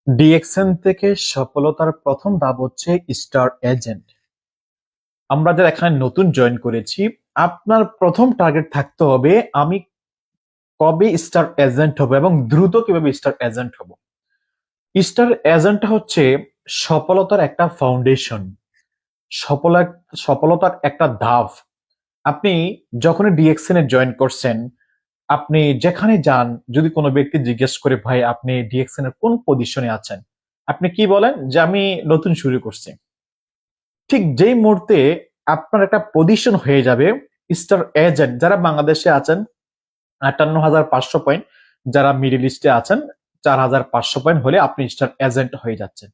DXN থেকে সফলতার প্রথম ধাপ হচ্ছে স্টার এজেন্ট। আমরা যারা এখানে নতুন জয়েন করেছি, আপনার প্রথম টার্গেট থাকতে হবে আমি কবে স্টার এজেন্ট হব এবং দ্রুত কিভাবে স্টার এজেন্ট হব। স্টার এজেন্টটা হচ্ছে সফলতার একটা ফাউন্ডেশন, সফলতার একটা ধাপ। আপনি যখনই ডিএক্সএন এ জয়েন করছেন, আপনি যেখানে যান, যদি কোনো ব্যক্তি জিজ্ঞেস করে ভাই আপনি ডিএক্সএন এর কোন পজিশনে আছেন, আপনি কি বলেন যে আমি নতুন শুরু করছি। ঠিক যেই মুহূর্তে আপনার একটা পজিশন হয়ে যাবে স্টার এজেন্ট, যারা বাংলাদেশে আছেন 58,500 পয়েন্ট, যারা মিডল ইস্টে আছেন 4,500 পয়েন্ট হলে আপনি স্টার এজেন্ট হয়ে যাচ্ছেন।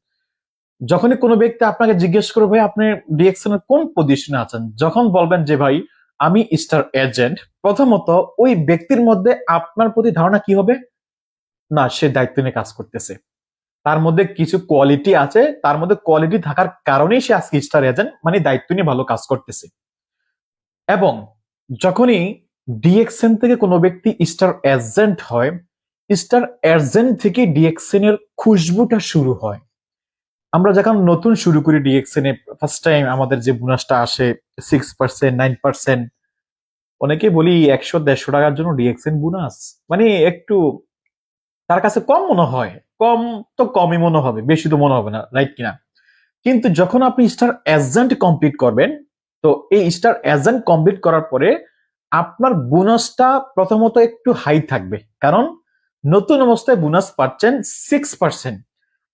যখনই কোনো ব্যক্তি আপনাকে জিজ্ঞেস করবে ভাই আপনি ডিএক্সএন এর কোন পজিশনে আছেন, যখন বলবেন যে ভাই আমি স্টার এজেন্ট, প্রথমত ওই ব্যক্তির মধ্যে আপনার প্রতি ধারণা কি হবে? না, সে দায়িত্ব নিয়ে কাজ করতেছে, তার মধ্যে কিছু কোয়ালিটি আছে, তার মধ্যে কোয়ালিটি থাকার কারণেই সে আজকে স্টার এজেন্ট, মানে দায়িত্ব নিয়ে ভালো কাজ করতেছে। এবং যখনই ডিএক্সএন থেকে কোনো ব্যক্তি স্টার এজেন্ট হয়, স্টার এজেন্ট থেকে ডিএক্সএন এর খুশবুটা শুরু হয়। আমরা যখন নতুন শুরু করি ডিএক্সএন এ, ফার্স্ট টাইম আমাদের যে বোনাসটা আসে 6%, 9%, অনেকে বলি 100-150 টাকার জন্য ডিএক্সএন বোনাস মানে একটু তার কাছে কম মনে হয়। কম তো কমই মনে হবে, বেশি তো মনে হবে না, রাইট কিনা? কিন্তু যখন আপনি স্টার এজেন্ট কমপ্লিট করবেন, তো এই স্টার এজেন্ট কমপ্লিট করার পরে আপনার বোনাসটা প্রথমত একটু হাই থাকবে, কারণ নতুন অবস্থায় বোনাস পাচ্ছেন 6%।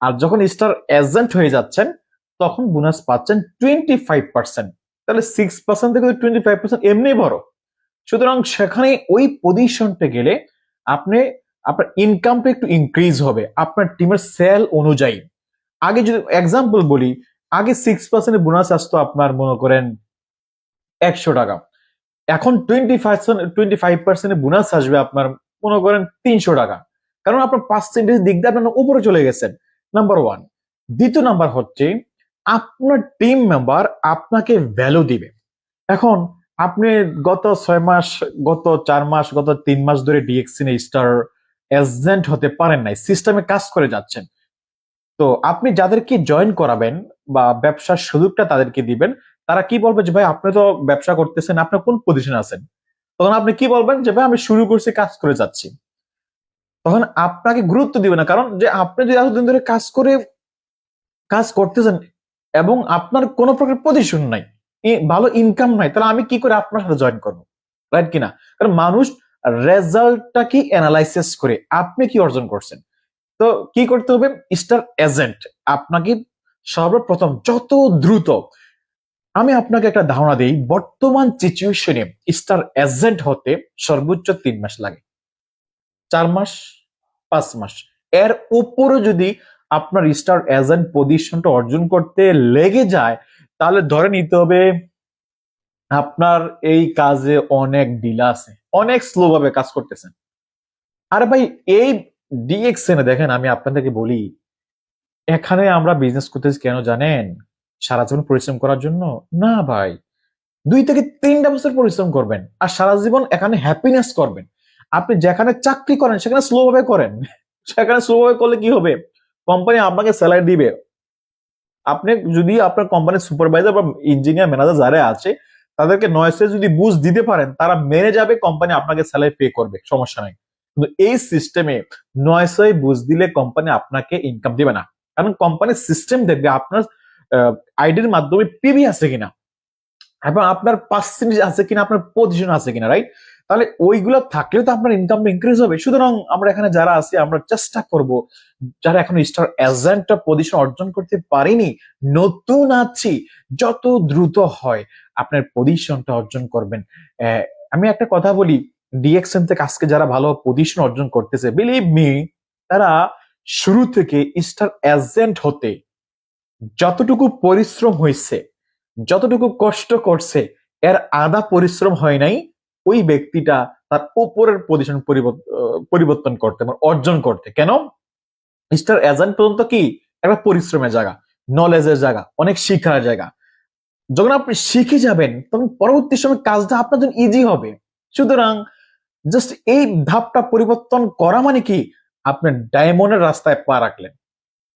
আর যখন স্টার এজেন্ট হয়ে যাচ্ছেন তখন বোনাস পাচ্ছেন 25%। তাহলে 6% থেকে 25% এমনি বড়। সুতরাং সেখানে ওই পজিশনটা গেলে আপনি আপনার ইনকামটা একটু ইনক্রিজ হবে আপনার টিমের সেল অনুযায়ী। আগে যদি এক্সাম্পল বলি, আগে 6% বোনাস আসতো আপনার মনে করেন 100 টাকা, এখন 25% বোনাস আসবে আপনার মনে করেন 300 টাকা, কারণ আপনার পার্সেন্টেজ দিক দিয়ে আপনার উপরে চলে গেছেন। Number one. দ্বিতীয় নাম্বার হচ্ছে আপনার টিম মেম্বার আপনাকে ভ্যালু দিবে। এখন আপনি গত 6 মাস, গত 4 মাস, গত 3 মাস ধরে ডিএক্সএন স্টার এজেন্ট হতে পারেন নাই, সিস্টেমে কাজ করে যাচ্ছেন। তো আপনি যাদেরকে জয়েন করাবেন বা ব্যবসার সুযোগটা তাদেরকে দিবেন, তারা কি বলবে যে ভাই আপনি তো ব্যবসা করতেছেন, আপনি কোন পজিশনে আছেন? তখন আপনি কি বলবেন যে ভাই আমি শুরু করছি, কাজ করে যাচ্ছি। তখন আপনাকে গুরুত্ব দিবে না, কারণ যে আপনি যদি এতদিন ধরে কাজ করতেছেন এবং আপনার কোনো প্রকার পজিশন নাই, ভালো ইনকাম নাই, তাহলে আমি কি করে আপনার সাথে জয়েন করবো? রাইট কিনা? কারণ মানুষ রেজাল্টটা কি অ্যানালাইসিস করে আপনি কি অর্জন করছেন। তো কি করতে হবে? স্টার এজেন্ট আপনাকে সর্বপ্রথম যত দ্রুত, আমি আপনাকে একটা ধারণা দিই, বর্তমান সিচুয়েশনে স্টার এজেন্ট হতে সর্বোচ্চ 3 মাস লাগে, 4 মাস, 5 মাস। এর উপরে যদি আপনার স্টার এজেন্ট পজিশনটা অর্জন করতে লেগে যায়, তাহলে ধরে নিতে হবে আপনার এই কাজে অনেক ডিলে আছে, অনেক স্লো ভাবে কাজ করতেছেন। আরে ভাই, এই ডিএক্সএন এ দেখেন, আমি আপনাদেরকে বলি, এখানে আমরা বিজনেস করতেছি কেন জানেন? সারা জীবন পরিশ্রম করার জন্য? না ভাই, 2 থেকে 3টা বছর পরিশ্রম করবেন আর সারা জীবন এখানে হ্যাপিনেস করবেন। আপনি যেখানে চাকরি করেন সেখানে স্লো ভাবে করেন। সেখানে স্লো ভাবে করলে কি হবে? কোম্পানি আপনাকে স্যালারি দিবে। আপনি যদি আপনার কোম্পানির সুপারভাইজার বা ইঞ্জিনিয়ার ম্যানেজার যারা আছে তাদেরকে নয়সে যদি বুঝ দিতে পারেন, তারা মেনে যাবে, কোম্পানি আপনাকে স্যালারি পে করবে, সমস্যা নাই। কিন্তু এই সিস্টেমে নয়সে বুঝ দিলে কোম্পানি আপনাকে ইনকাম দিবে না, কারণ কোম্পানির সিস্টেম দেখবে আপনার আইডির মাধ্যমে পিভি আছে কিনা এবং আপনার পার্সেন্টেজ আছে কিনা, আপনার পজিশন আছে কিনা, রাইট? তাহলে ওইগুলো থাকলেও তো আপনার ইনকাম ইনক্রিজ হবে। সুতরাং আমরা এখানে যারা আছি আমরা চেষ্টা করব, যারা এখন স্টার এজেন্ট পজিশন অর্জন করতে পারিনি, নতুন আছি, যত দ্রুত হয় আপনার পজিশনটা অর্জন করবেন। আমি একটা কথা বলি, ডিএক্সএন থেকে আজকে যারা ভালো পজিশন অর্জন করতেছে, বিলিভ মি, তারা শুরু থেকে স্টার এজেন্ট হতে যতটুকু পরিশ্রম হয়েছে, যতটুকু কষ্ট করছে, এর আধা পরিশ্রম হয় নাই ওই ব্যক্তিটা তার উপরের পজিশন পরিবর্তন করতে, মানে অর্জন করতে। কেন? স্টার এজেন্ট পর্যন্ত কি একটা পরিশ্রমের জায়গা, নলেজের জায়গা, অনেক শিখার জায়গা। যখন আপনি শিখে যাবেন তখন পরবর্তী সময় কাজটা আপনার জন্য ইজি হবে। সুতরাং জাস্ট এই ধাপটা পরিবর্তন করা মানে কি, আপনার ডায়মন্ডের রাস্তায় পা রাখলেন।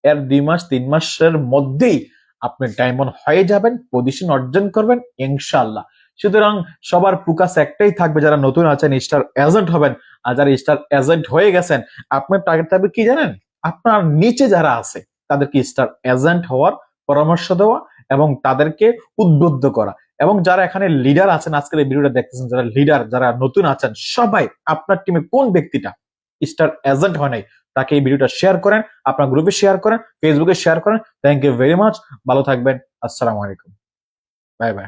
এর 2 মাস 3 মাসের মধ্যেই আপনি ডায়মন্ড হয়ে যাবেন, পজিশন অর্জন করবেন ইনশাআল্লাহ। সুতরাং সবার ফোকাস একটাই থাকবে, যারা নতুন আছেন স্টার এজেন্ট হবেন, আর যারা স্টার এজেন্ট হয়ে গেছেন আপনার টার্গেট থাকবে কি জানেন, আপনার নিচে যারা আছে তাদেরকে স্টার এজেন্ট হওয়ার পরামর্শ দেওয়া এবং তাদেরকে উদ্বুদ্ধ করা। এবং যারা এখানে লিডার আছেন, আজকের এই ভিডিওটা দেখতেছেন, যারা লিডার, যারা নতুন আছেন, সবাই আপনার টিমে কোন ব্যক্তিটা স্টার এজেন্ট হয় নাই তাকে এই ভিডিওটা শেয়ার করেন, আপনার গ্রুপে শেয়ার করেন, ফেসবুকে শেয়ার করেন। থ্যাংক ইউ ভেরি মাচ, ভালো থাকবেন। আসসালামু আলাইকুম, বাই বাই।